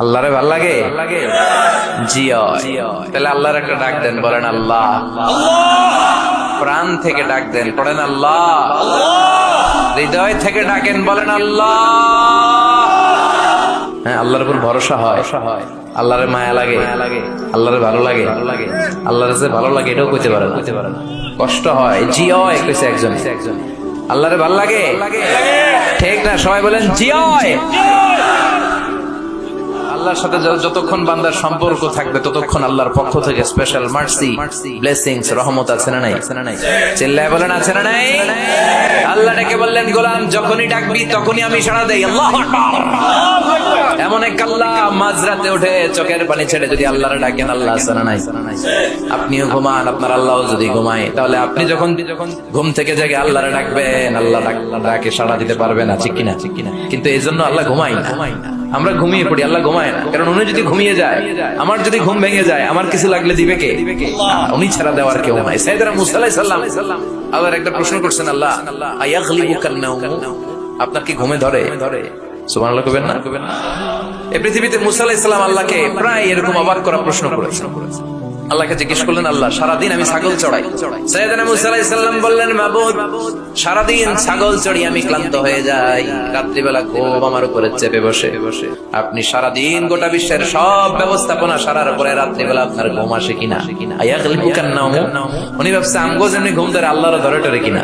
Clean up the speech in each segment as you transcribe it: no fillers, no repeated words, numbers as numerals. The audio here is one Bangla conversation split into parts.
আল্লাহরে ভাল লাগে? জি তাহলে আল্লাহর একটা ডাক দেন, বলেন আল্লাহ। প্রাণ থেকে ডাক দেন, পড়েন আল্লাহ। হৃদয় থেকে ডাকেন, বলেন আল্লাহ। হ্যাঁ, আল্লাহর উপর ভরসা হয়, আল্লাহরে মায়া লাগে, আল্লাহরে ভালো লাগে, আল্লাহর যে ভালো লাগে এটাও কইতে পারে না, কষ্ট হয়। জি কইছে একজন, আল্লাহরে ভালো লাগে, ঠিক না? সবাই বলেন জি। আল্লাহর সাথে যতক্ষণ বান্দার সম্পর্ক থাকবে ততক্ষণ আল্লাহর পক্ষ থেকে স্পেশাল মার্সি, ব্লেসিংস, রহমত আছে না নাই? চিল্লায় বলেন আছে না নাই? আল্লাহ ডেকে বললেন, গোলাম যখনই ডাকবি তখনই আমি সাড়া দেই। আল্লাহু আকবার। এমন এক আল্লাহ মাঝরাতে উঠে চোখের পানি ছেড়ে যদি আল্লাহর ডাকেন, আল্লাহ আছে না নাই? আপনিও ঘুমান, আপনার আল্লাহও যদি ঘুমায়, তাহলে আপনি যখন ঘুম থেকে জেগে আল্লাহর ডাকবেন, আল্লাহ ডাকে সাড়া দিতে পারবে না, ঠিক কিনা? কিন্তু এই জন্য আল্লাহ ঘুমায় না। আমরা ঘুমিয়ে পড়ি, আল্লাহ ঘুমায় না। কারণ উনি যদি ঘুমিয়ে যায়, আমার যদি ঘুম ভেঙে যায়, আমার কিছু লাগলে দিবে কে? উনি ছাড়া দেওয়ার কেউ নাই। সাইয়েদনা মুসা আলাইহিস সালাম আবার একটা প্রশ্ন করছেন, আল্লাহ আয়াগলিবুকান নাওম, আপনার কি ঘুমে ধরে? সুবহানাল্লাহ কইবেন না? এই পৃথিবীতে মুসা আলাইহিস সালাম আল্লাহকে প্রায় এরকম অবাক করা প্রশ্ন করেছেন। আল্লাহকে জিজ্ঞেস করলেন, আল্লাহ সারাদিন আমি ছাগল চড়াই। সাইয়েদনা মুসা আলাইহিস সালাম বললেন, মাবুদ সারাদিন ছাগল চড়িয়ে আমি ক্লান্ত হয়ে যাই, রাত্রিবেলা ঘুম আমার উপরে চেপে বসে। আপনি সারাদিন গোটা বিশ্বের সব ব্যবস্থাপনা সারার পরে রাত্রিবেলা আপনার ঘুম আসে কিনা? আয়াগলিবুকান নাওম, উনি ভাবছে আমগো যেমনি ঘুম ধরে আল্লাহর ধরে টরে কিনা।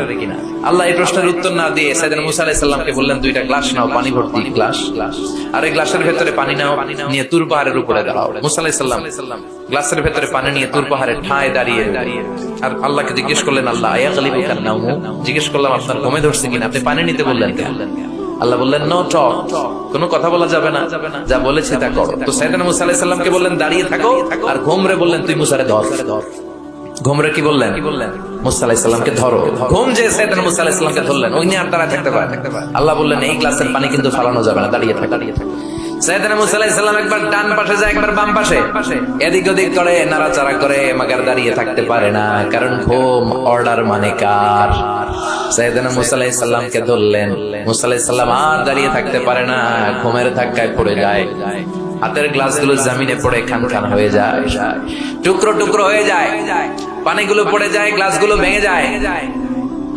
আল্লাহ এই প্রশ্নের উত্তর না দিয়ে সাইয়েদনা মুসা আলাইহিস সালামকে বললেন, দুইটা গ্লাস নাও, পানি ভর্তি গ্লাস, আর এই গ্লাসের ভেতরে পানি নাও, নিয়ে তুর পাহাড়ের উপরে দাও। মুসা আলাইহিস সালাম গ্লাসের ভেতরে পানি নিয়ে তুর পাহাড়ের ঠায় দাঁড়িয়ে আর আল্লাহকে জিজ্ঞেস করলেন, আল্লাহ আয়াগলিবুকান নাওম, জিজ্ঞেস করলাম আপনার ঘুমে ধরছে কিনা, আপনি পানি নিতে বললেন কেন? আল্লাহ বললেন, নো টক, কোনো কথা বলা যাবে না, যা বলেছে তা করো। তো সাইয়েদনা মুসা আলাইহিস সালামকে বললেন দাঁড়িয়ে থাকো, আর ঘুমরে বললেন তুই মুসারে ধর। ঘুমরে কি বললেন? মুসা আলাইহিস সালামকে ধরো। ঘুম যে সাইয়েদনা মুসা আলাইহিস সালামকে ধরলেন, ওই নিয়ে আর দাঁড়ায় থাকতে পারে? আল্লাহ বললেন এই গ্লাসের পানি কিন্তু ফালানো যাবে না, দাঁড়িয়ে থাক। সাইয়েদনা মুসা আলাইহিস সালাম একবার ডান পাশে যায়, একবার বাম পাশে, এদিক ওদিক করে, নাড়াচাড়া করে, মাগার দাঁড়িয়ে থাকতে পারে না, কারণ ঘুম অর্ডার মানে কার? সাইয়েদনা মুসা আলাইহিস সালামকে ধরলেন, মুসা আলাইহিস সালাম আর দাঁড়িয়ে থাকতে পারে না, ঘুমের ধাক্কায় পড়ে যায়, হাতের গ্লাসগুলো জমিনে পড়ে খান খান হয়ে যায়, টুকরো টুকরো হয়ে যায়, পানিগুলো পড়ে যায়, গ্লাসগুলো ভেঙে যায়।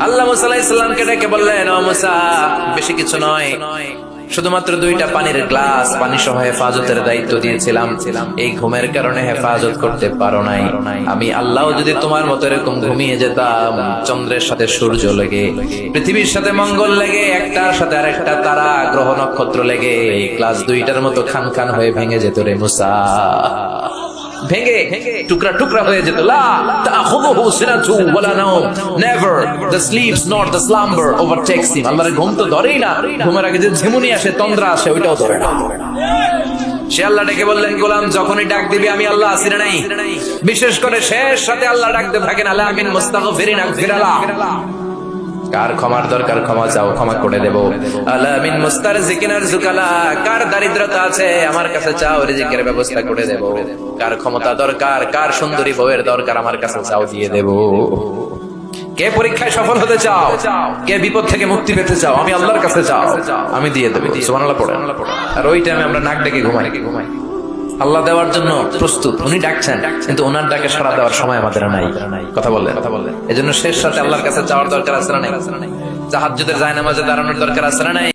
আল্লাহ মুসা আলাইহিস সালামকে ডেকে বললেন, ও মুসা, বেশি কিছু নয়, শুধুমাত্র দুইটা পানির গ্লাস, পানি সহ হেফাজতের দায়িত্ব দিয়েছিলাম, এই ঘুমের কারণে হেফাজত করতে পারো নাই। আমি আল্লাহ যদি তোমার মতো এরকম ঘুমিয়ে যেতাম, চন্দ্রের সাথে সূর্য লেগে, পৃথিবীর সাথে মঙ্গল লেগে, একটার সাথে আরেকটা তারা, গ্রহ নক্ষত্র লেগে, এই গ্লাস দুইটার মতো খান খান হয়ে ভেঙে যেত রে মুসা, ভেঙে টুকরা টুকরা হয়ে যেত। লা তাখুযুহু সিনাতু ওয়ালা নাওম, never the sleeps not the slumber overtakes him. আল্লাহর ঘুম তো ধরেই না, ঘুমের আগে যে ঝিমুনি আসে, তন্দ্রা আসে, ওইটাও ধরে না। সে আল্লাহ ডেকে বললেন, গোলাম যখনই ডাক দিবি আমি আল্লাহ আছি না নাই? বিশেষ করে শেষ সাথে আল্লাহ ডাকতে থাকেন, আলা মিন মুস্তাগফিরিন আগফিরালা, কার ক্ষমার দরকার ক্ষমা চাও, ক্ষমা করে দেব। আলা মিন মুস্তারজিকিন আরজুকালা, কার দারিদ্রতা আছে আমার কাছে চাও, রিজিকের ব্যবস্থা করে দেব। কার ক্ষমতা দরকার, কার সুন্দরী বউয়ের দরকার, আমার কাছে চাও, দিয়ে দেব। কে পরীক্ষায় সফল হতে চাও, কে বিপদ থেকে মুক্তি পেতে চাও, আমি আল্লাহর কাছে চাও, আমি দিয়ে দেব। সুবহানাল্লাহ পড়ে। আর ওই টাইমে আমরা নাক ডেকে ঘুমাই। আল্লাহ দেওয়ার জন্য প্রস্তুত, উনি ডাকছেন, কিন্তু ওনার ডাকে সাড়া দেওয়ার সময় আমাদের নাই। কথা বললেন? এজন্য শেষ সাথে আল্লাহর কাছে চাওয়ার দরকার আছে না নাই? তাহাজ্জুদের জায়নামাজে দাঁড়ানোর দরকার আছে না নাই?